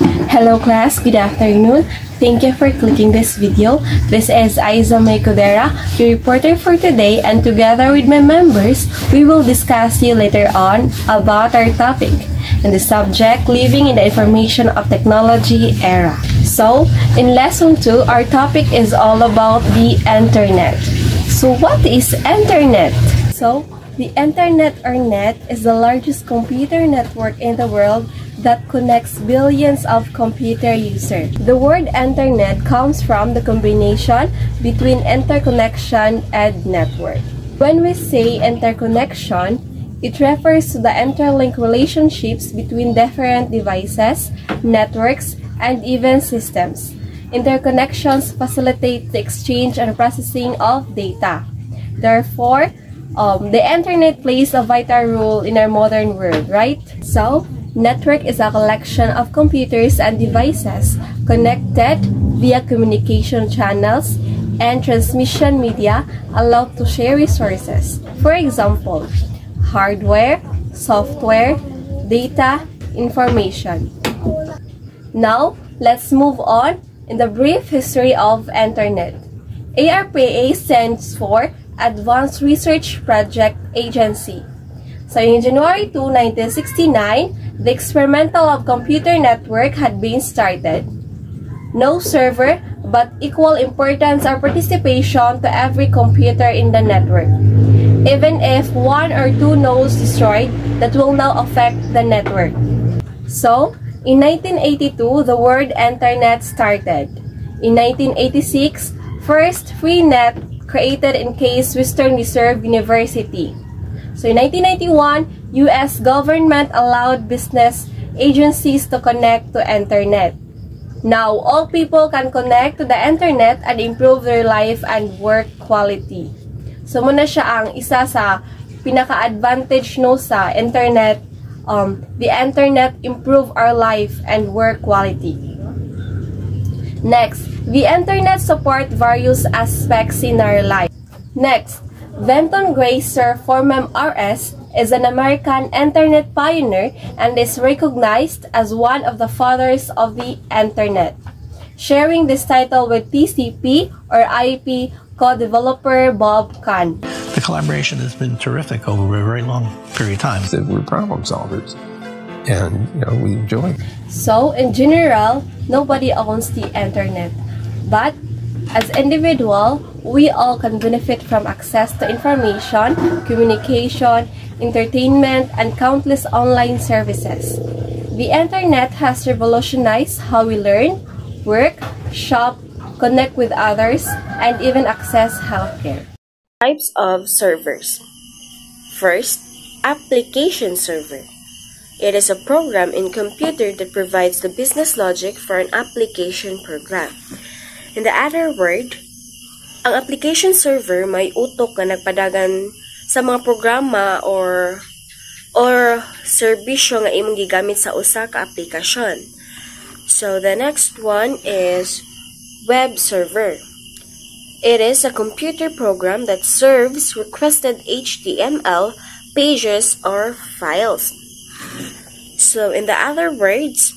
Hello class, good afternoon. Thank you for clicking this video. This is Aiza May Codera, your reporter for today, and together with my members, we will discuss you later on about our topic and the subject living in the information of technology era. So, in lesson 2, our topic is all about the internet. So, what is internet? So, the internet or net is the largest computer network in the world that connects billions of computer users. The word internet comes from the combination between interconnection and network. When we say interconnection, it refers to the interlinked relationships between different devices, networks, and even systems. Interconnections facilitate the exchange and processing of data. Therefore, the internet plays a vital role in our modern world, right? So, network is a collection of computers and devices connected via communication channels and transmission media allowed to share resources. For example, hardware, software, data, information. Now, let's move on in the brief history of internet. ARPA stands for Advanced Research Project Agency. So in January 2, 1969, the experimental of computer network had been started. No server, but equal importance or participation to every computer in the network. Even if one or two nodes destroyed, that will now affect the network. So, in 1982, the word internet started. In 1986, first free net created in Case Western Reserve University. So in 1991, U.S. government allowed business agencies to connect to internet. Now, all people can connect to the internet and improve their life and work quality. So muna siya ang isa sa pinaka-advantage no sa internet. The internet improve our life and work quality. Next, the internet support various aspects in our life. Next, Venton Grazer Formam RS is an American internet pioneer and is recognized as one of the fathers of the internet, sharing this title with TCP or IP co-developer Bob Kahn. The collaboration has been terrific over a very long period of time. We're problem solvers, and we enjoy it. So, in general, nobody owns the internet, but as individual, we all can benefit from access to information, communication, entertainment, and countless online services. The internet has revolutionized how we learn, work, shop, connect with others, and even access healthcare. Types of servers. First, application server. It is a program in computer that provides the business logic for an application program. In the other word, ang application server may utok na nagpadagan sa mga programa or serbisyo nga imong gigamit sa usa ka aplikasyon. So the next one is web server. It is a computer program that serves requested HTML pages or files. So in the other words,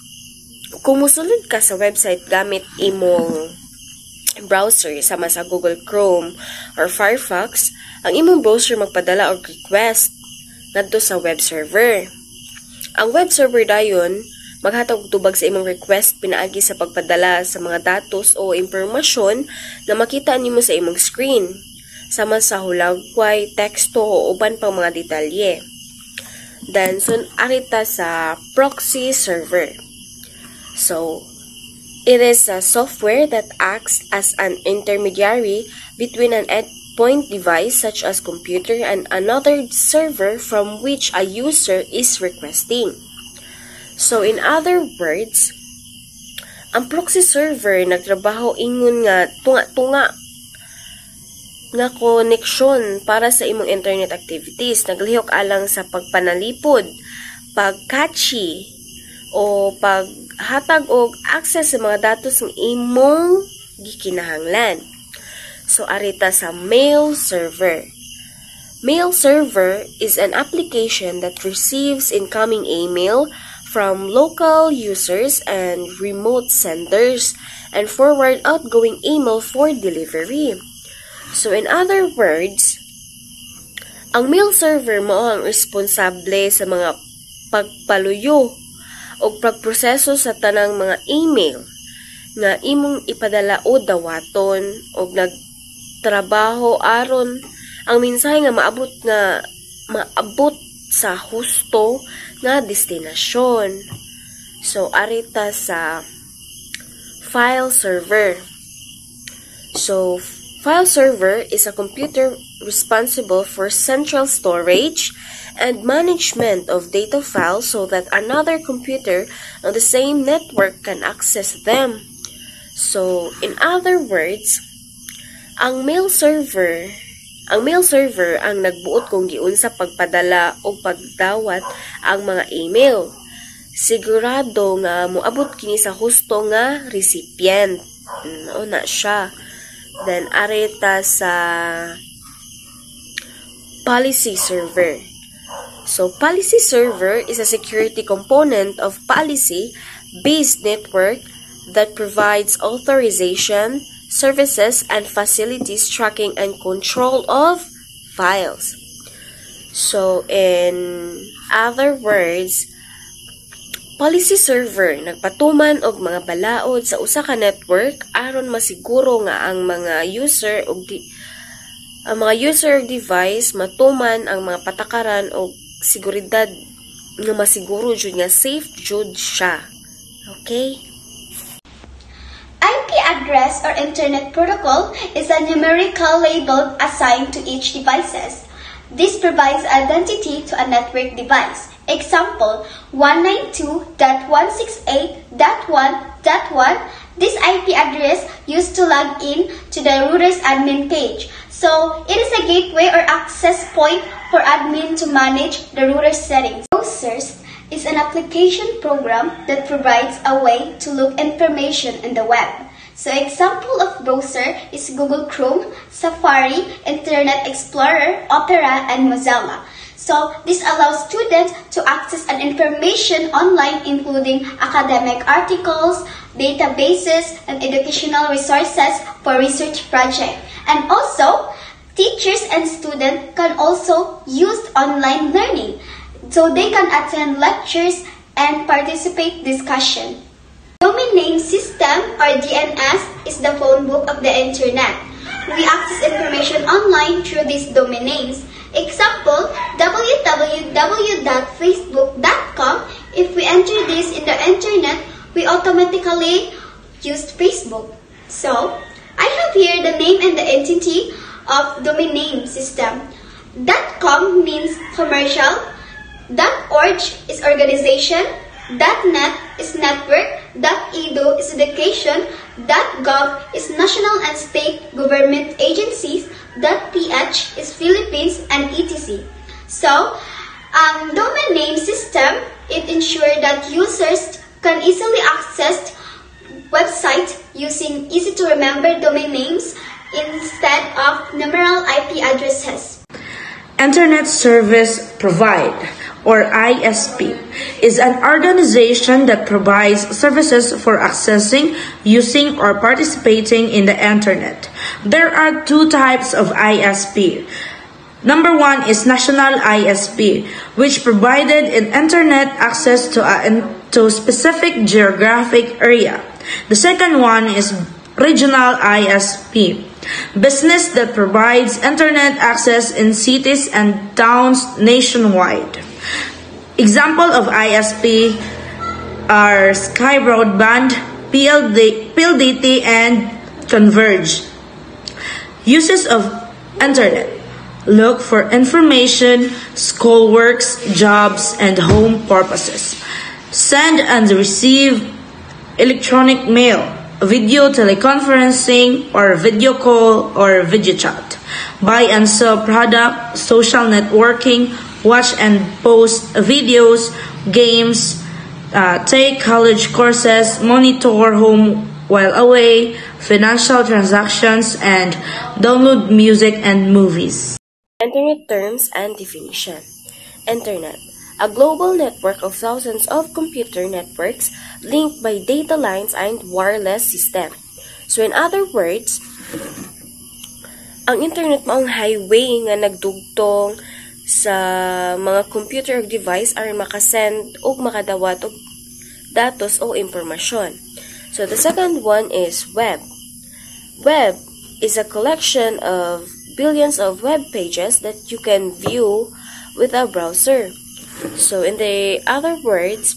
kung musulod ka sa website gamit imong browser sama sa Google Chrome or Firefox, ang imong browser magpadala og request ngadto sa web server. Ang web server dayon maghatag og tubag sa imong request pinaagi sa pagpadala sa mga datos o impormasyon na makita nimo sa imong screen sama sa hulagway, teksto o uban pang mga detalye. Then arita sa proxy server. So it is a software that acts as an intermediary between an endpoint device such as computer and another server from which a user is requesting. So in other words, ang proxy server nagtrabaho ingon nga tunga-tunga nga koneksyon para sa imong internet activities. Naglihok alang sa pagpanalipod, pagcache, o paghatag og access sa mga datos ng imong gikinahanglan. So, arita sa mail server. Mail server is an application that receives incoming email from local users and remote senders and forward outgoing email for delivery. So in other words, ang mail server mo ang responsable sa mga pagpaluyo o pagproseso sa tanang mga email nga imong ipadala o dawaton o nagtrabaho aron ang mensahe nga maabot sa husto nga destinasyon. So arita sa file server. So file server is a computer responsible for central storage and management of data files so that another computer on the same network can access them. So, in other words, ang mail server ang nagbuot kung giunsa pagpadala o pagdawat ang mga email. Sigurado nga moabot kini sa husto nga recipient. Na siya. Then, areta sa policy server. So, policy server is a security component of policy-based network that provides authorization, services, and facilities tracking and control of files. So, in other words, policy server nagpatuman og mga balaod sa usa ka network aron masiguro nga ang mga user og device matuman ang mga patakaran og seguridad nga masiguro jud nga safe jud siya. Okay? IP address or Internet Protocol is a numerical label assigned to each device. This provides identity to a network device. Example, 192.168.1.1. This IP address used to log in to the router's admin page. So, it is a gateway or access point for admin to manage the router settings. Browsers is an application program that provides a way to look information in the web. So, example of browser is Google Chrome, Safari, Internet Explorer, Opera, and Mozilla. So, this allows students to access an information online including academic articles, databases, and educational resources for research projects. And also, teachers and students can also use online learning. So, they can attend lectures and participate discussion. Domain name system or DNS is the phone book of the Internet. We access information online through these domain names. Example, www.facebook.com. If we enter this in the Internet, we automatically use Facebook. So, I have here the name and the entity of domain name system. .com means commercial, .org is organization, .net is network, .edu is education, .gov is national and state government agencies, .ph is Philippines, and etc. So, domain name system, it ensures that users can easily access websites using easy-to-remember domain names instead of numeral IP addresses. Internet Service Provider, or ISP, is an organization that provides services for accessing, using, or participating in the Internet. There are two types of ISP. Number one is National ISP, which provided Internet access to a specific geographic area. The second one is Regional ISP, business that provides Internet access in cities and towns nationwide. Example of ISP are Sky Broadband, PLDT, and Converge. Uses of Internet: look for information, schoolworks, jobs, and home purposes. Send and receive electronic mail, video teleconferencing, or video call or video chat. Buy and sell product, social networking, watch and post videos, games, take college courses, monitor home while away, financial transactions, and download music and movies. Internet terms and definition. Internet. a global network of thousands of computer networks linked by data lines and wireless system. So in other words, ang internet mao ang highway nga nagdugtong sa mga computer o device aron makasend o makadawat og datos o impormasyon. So the second one is web. Web is a collection of billions of web pages that you can view with a browser. So in the other words,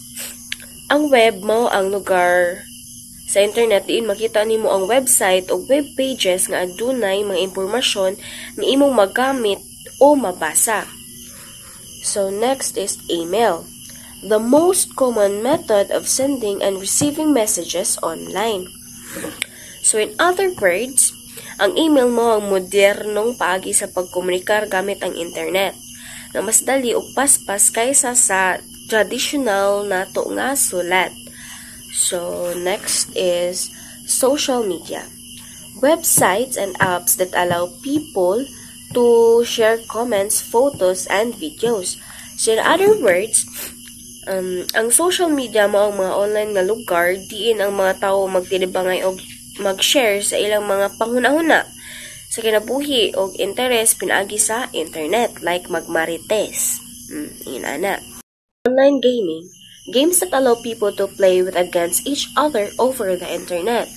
ang web mo ang lugar sa internet diin makita nimo ang website o web pages nga adunay mga impormasyon nga imong magamit o mabasa. So next is email, the most common method of sending and receiving messages online. So in other words, ang email mo ang modernong paagi sa pagkomunikar gamit ang internet na mas dali ug paspas kaysa sa traditional nato nga sulat. So next is social media, websites and apps that allow people to share comments, photos, and videos. So in other words, ang social media mo ang mga online nga lugar diin ang mga tao magtilibangay og mag-share sa ilang mga panghunahuna sa kinabuhi o interes pinaagi sa internet like magmarites. Inana. Online gaming, games that allow people to play with against each other over the internet.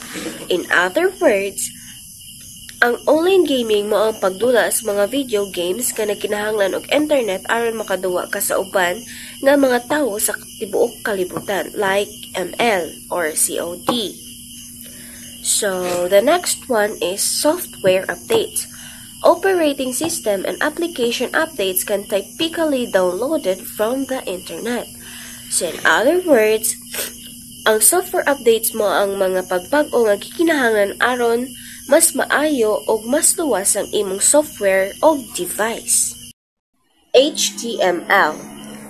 In other words, ang online gaming mo ang pagdula sa mga video games nga nagkinahanglan og internet aron makaduwa ka sa uban nga mga tawo sa tibuok kalibutan like ML or COD. So the next one is software updates. Operating system and application updates can typically downloaded from the internet. So in other words, ang software updates mo ang mga pagbago nga gikinahanglan aron mas maayo o mas luwas ang imong software o device. HTML,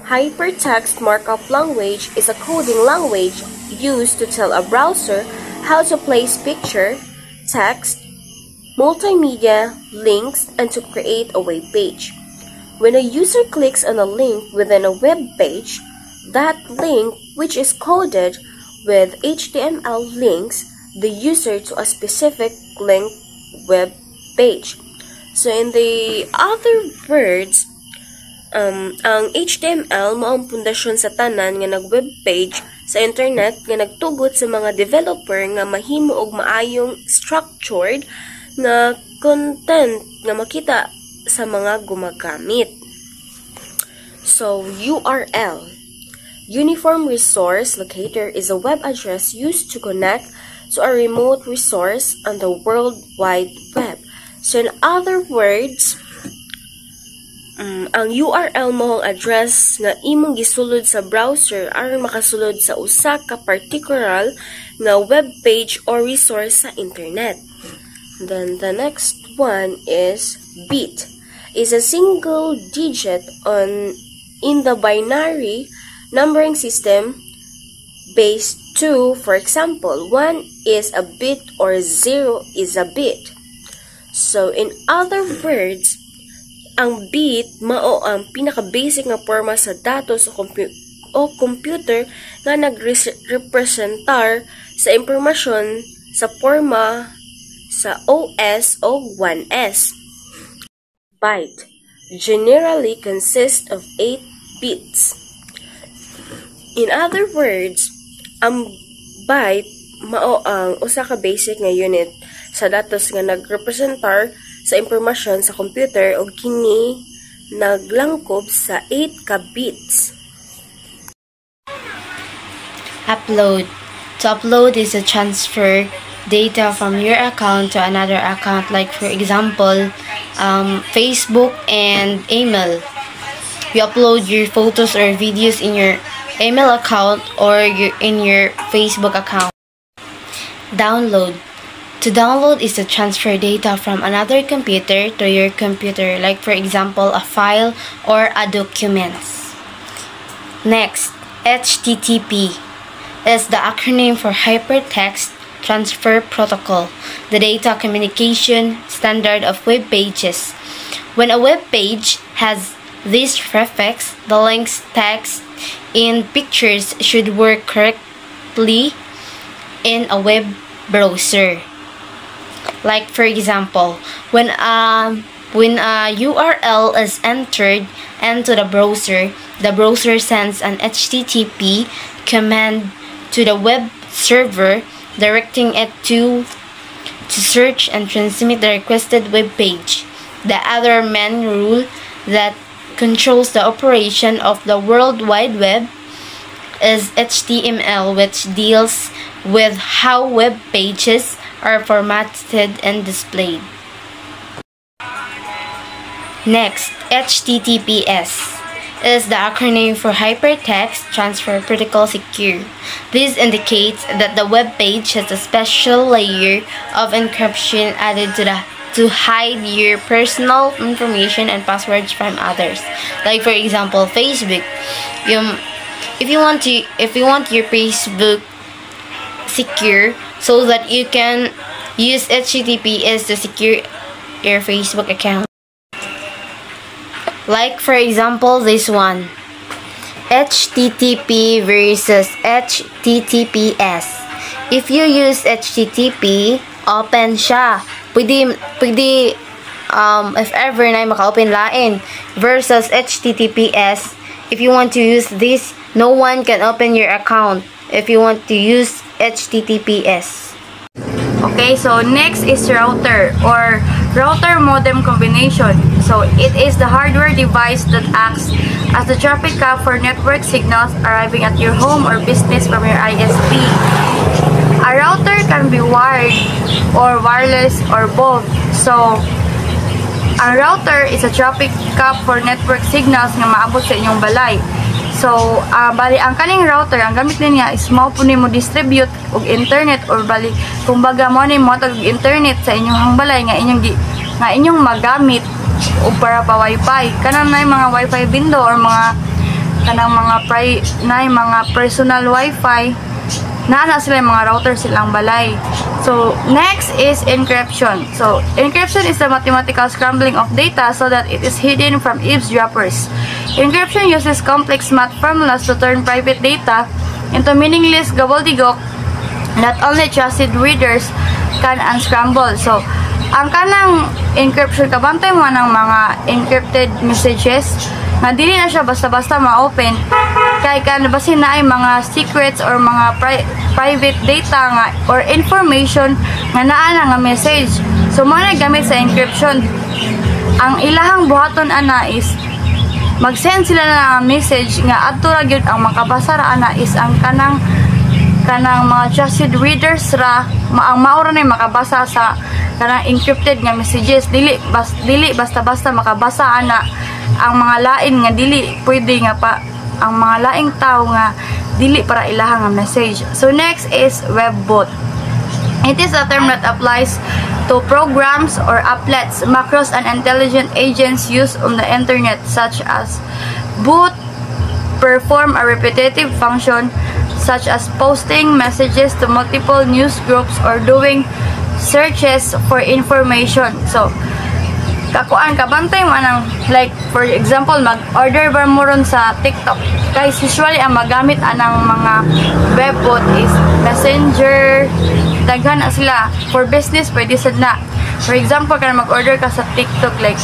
Hypertext Markup Language, is a coding language used to tell a browser how to place picture, text, multimedia, links, and to create a web page. When a user clicks on a link within a web page, that link, which is coded with HTML, links the user to a specific link web page. So in the other words, ang HTML mao ang pundasyon sa tanan nga nag-web page sa internet nga nagtugot sa mga developer nga mahimo og maayong structured nga content nga makita sa mga gumagamit. So URL, Uniform Resource Locator, is a web address used to connect to a remote resource on the World Wide Web. So in other words, ang URL mo ang address nga imong gisulod sa browser aron makasulod sa usa ka particular nga web page or resource sa internet. Then the next one is bit. Is a single digit in the binary numbering system based 2, for example, 1 is a bit or 0 is a bit. So in other words, ang bit mao ang pinaka-basic nga forma sa datos o computer nga nagrepresentar sa impormasyon sa forma sa OS o 1S. Byte generally consists of 8 bits. In other words, ang byte mao ang usa ka basic nga unit sa datos nga nagrepresentar sa impormasyon sa computer o kini naglangkob sa 8 ka bits. Upload. To upload is to transfer data from your account to another account, like for example, Facebook and email. You upload your photos or videos in your email account or in your Facebook account. Download. To download is to transfer data from another computer to your computer, like for example, a file or a document. Next, HTTP is the acronym for Hypertext Transfer Protocol, the data communication standard of web pages. When a web page has These prefix, the links, text, and pictures should work correctly in a web browser. Like for example, when a URL is entered into the browser sends an HTTP command to the web server, directing it to search and transmit the requested web page. The other main rule that controls the operation of the World Wide Web is HTML, which deals with how web pages are formatted and displayed. Next, HTTPS is the acronym for Hypertext Transfer Protocol Secure. This indicates that the web page has a special layer of encryption added to hide your personal information and passwords from others. Like for example, Facebook. If you want your Facebook secure, so that you can use HTTPS to secure your Facebook account. Like for example, this one, HTTP versus HTTPS. If you use HTTP, open siya. Pwede if ever na maka-open lain. Versus HTTPS, if you want to use this, no one can open your account if you want to use HTTPS. Okay, so next is router or router modem combination. So it is the hardware device that acts as the traffic cap for network signals arriving at your home or business from your ISP. A router can be wired or wireless or both. So a router is a traffic cap for network signals nga maabot sa inyong balay. So, bali ang kaning router, ang gamit niya is mao po nimo distribute og internet or bali kumbaga mo ni mo tag internet sa inyong balay nga inyong magamit og para pa wifi. Kanang nay mga wifi window or mga kanang mga personal wifi na sila mga router silang balay. So, next is encryption. So, encryption is the mathematical scrambling of data so that it is hidden from eavesdroppers. Encryption uses complex math formulas to turn private data into meaningless gobbledygook that only trusted readers can unscramble. So, ang kanang encryption, kabantay mo ng mga encrypted messages na dili na siya basta-basta ma-open kay basin na ay mga secrets or mga private data nga or information nga naa nga message. So mga gamit sa encryption, ang ilahang buhaton ana is mag-send sila na message nga adto ra gyud ang makabasa ra ana is ang kanang mga trusted readers ra ang maura na makabasa sa kanang encrypted nga messages. Dili basta-basta makabasa ana ang mga lain nga dili pwede nga pa ang mga laing tao nga dili para ilahang nga message. So next is webbot. It is a term that applies to programs or applets, macros, and intelligent agents used on the internet, such as boot, perform a repetitive function such as posting messages to multiple news groups or doing searches for information. So kakuan kabantay mo nang like for example mag-order ba mo ron sa TikTok. Guys, usually ang magamit anang mga webbot is Messenger. Daghan na sila for business, pwede sad na. For example, kana mag-order ka sa TikTok, like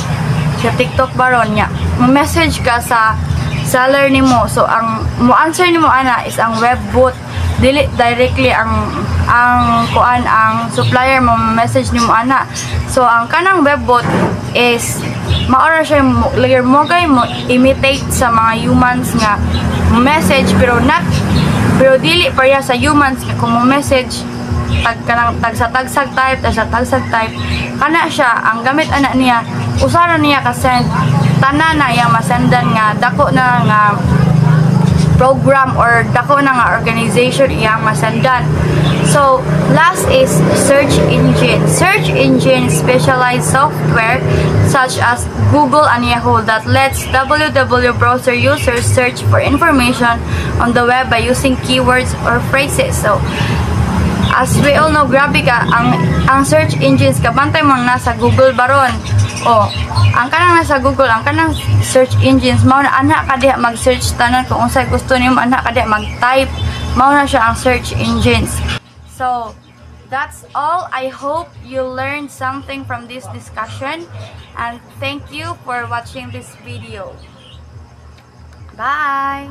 sa TikTok baron nya, mo-message ka sa seller nimo. So ang mo-answer nimo ana is ang webbot. Dili directly ang supplier mo message nimo ana. So ang kanang webbot is maora siya layer mo kay mo imitate sa mga humans nga message pero dili pareha sa humans nga kung mo message tagsag type kana siya ang gamit ana niya usara niya ka send tanan na yang masendan nga dako na nga program or dako na nga organization iyang masendan. So last is search engine. Search engine specialized software such as Google and Yahoo that lets www browser users search for information on the web by using keywords or phrases. So as we all know, grabe ka ang search engines kabantay mo na sa Google baron. Oh, ang kanang nasa Google, ang kanang search engines, mao na ana ka diha mag-search tanan kung unsay gusto nimo, ana ka diha mag-type, mao na siya ang search engines. So, that's all. I hope you learned something from this discussion, and thank you for watching this video. Bye!